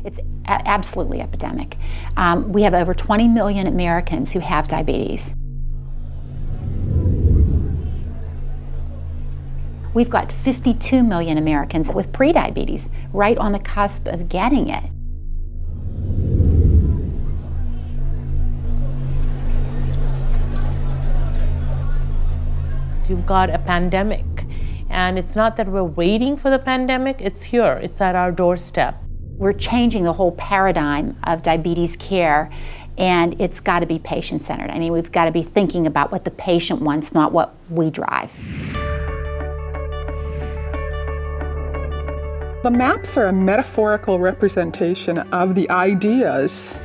It's absolutely epidemic. We have over 20 million Americans who have diabetes. We've got 52 million Americans with prediabetes, right on the cusp of getting it. You've got a pandemic, and it's not that we're waiting for the pandemic, it's here, it's at our doorstep. We're changing the whole paradigm of diabetes care, and it's got to be patient-centered. I mean, we've got to be thinking about what the patient wants, not what we drive. The maps are a metaphorical representation of the ideas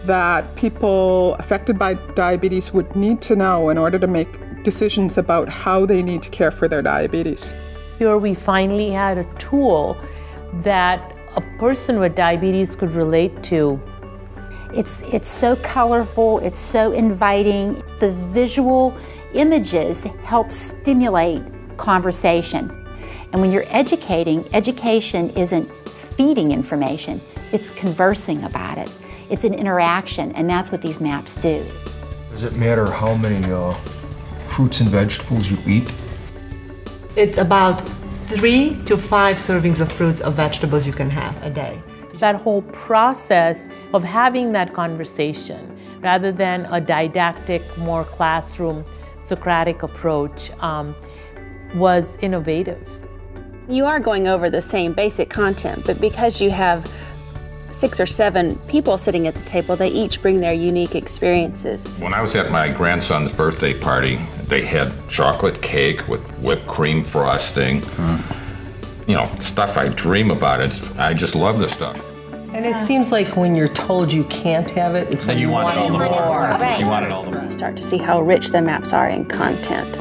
that people affected by diabetes would need to know in order to make decisions about how they need to care for their diabetes. Here we finally had a tool that a person with diabetes could relate to. It's so colorful, it's so inviting. The visual images help stimulate conversation. And when you're educating, education isn't feeding information, it's conversing about it. It's an interaction, and that's what these maps do. Does it matter how many fruits and vegetables you eat? It's about 3 to 5 servings of fruits or vegetables you can have a day. That whole process of having that conversation, rather than a didactic, more classroom, Socratic approach, was innovative. You are going over the same basic content, but because you have 6 or 7 people sitting at the table, they each bring their unique experiences. When I was at my grandson's birthday party, they had chocolate cake with whipped cream frosting. You know, stuff I dream about. I just love this stuff. And it seems like when you're told you can't have it, it's when you want it all the more. Right. You want it all the more. You start to see how rich the maps are in content.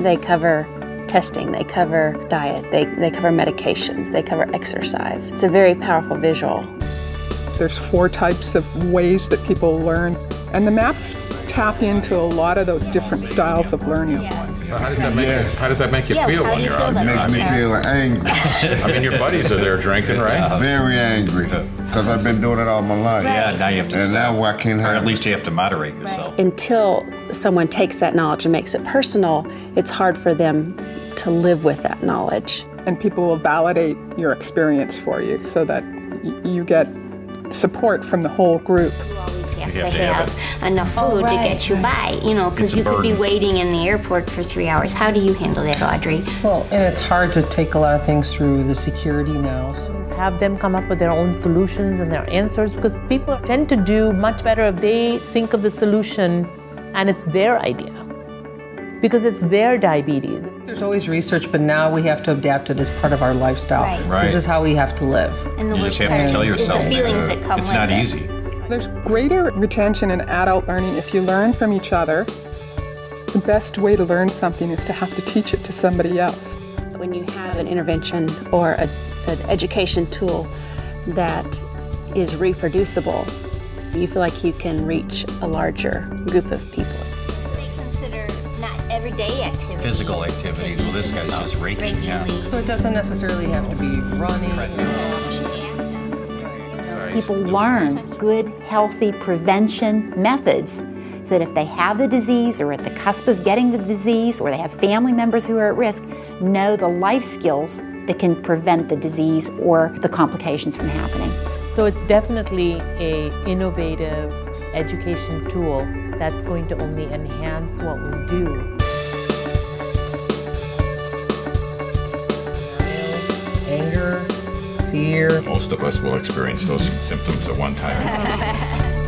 They cover testing, they cover diet, they cover medications, they cover exercise. It's a very powerful visual. There's 4 types of ways that people learn, and the maps tap into a lot of those different styles of learning. How does that make you feel when you're out? It makes me feel angry. I mean, your buddies are there drinking, right? Very angry, because I've been doing it all my life. Yeah, now you have to and stop. now I can't have or at least you have to moderate yourself. Until someone takes that knowledge and makes it personal, it's hard for them to live with that knowledge. And people will validate your experience for you so that you get support from the whole group. You always have to have enough food to get you by, you know, because you could be waiting in the airport for 3 hours. How do you handle that, Audrey? Well, and it's hard to take a lot of things through the security now. So Have them come up with their own solutions and their answers, because people tend to do much better if they think of the solution and it's their idea, because it's their diabetes. There's always research, but now we have to adapt it as part of our lifestyle. Right. This is how we have to live. And the You just have to tell yourself the feelings that come it's with not it. easy. There's greater retention in adult learning if you learn from each other. The best way to learn something is to have to teach it to somebody else. When you have an intervention or an education tool that is reproducible, you feel like you can reach a larger group of people. They consider not everyday activities. Physical activities. Well, this guy's just raking. Yeah. So it doesn't necessarily have to be running. People learn good, healthy prevention methods so that if they have the disease or at the cusp of getting the disease or they have family members who are at risk, know the life skills that can prevent the disease or the complications from happening. So it's definitely an innovative education tool that's going to only enhance what we do. Anger, fear. Most of us will experience those symptoms at one time.